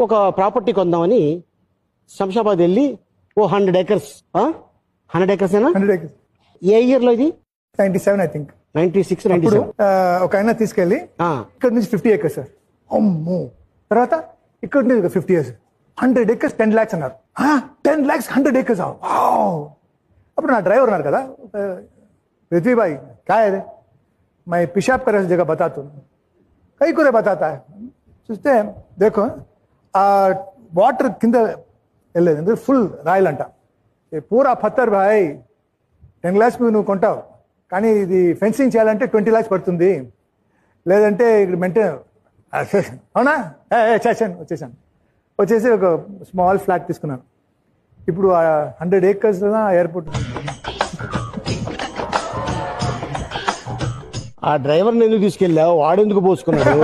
ఒక ప్రాపర్టీ కొందామని శంషాబాద్ వెళ్ళి ఓ 100 acres 100 acres ఏనా 100 acres. ఏ ఇయర్ లో ఇది 97 ఐ థింక్. 96 ఇప్పుడు 97 ఒక ఆయన తీసుకెళ్ళి ఇక్కడ నుంచి 50 acres సార్. అమ్మో. తర్వాత ఇక్కడ నుంచి 50 years 100 acres 10 lakhs అన్నారు. 10 lakhs 100 acres. అప్పుడు నా డ్రైవర్ ఉన్నారు కదా, पृथ्वी भाई क्या है मैं पेशाब करे जगह बताता हूँ कई को बताता है చూస్తే देखो ఆ వాటర్ కింద వెళ్ళలేదు, ఫుల్ రాయల్ అంట. పూరా పత్తర్ భాయ్ 10 lakhs నువ్వు కొంటావు, కానీ ఇది ఫెన్సింగ్ చేయాలంటే 20 lakhs పడుతుంది, లేదంటే ఇక్కడ మెయింటైన్. అవునా వచ్చేసాను. వచ్చేసి ఒక స్మాల్ ఫ్లాట్ తీసుకున్నాను. ఇప్పుడు 100 acres ఎయిర్పోర్ట్. ఆ డ్రైవర్ని ఎందుకు తీసుకెళ్ళావు, వాడెందుకు పోసుకున్నాడు?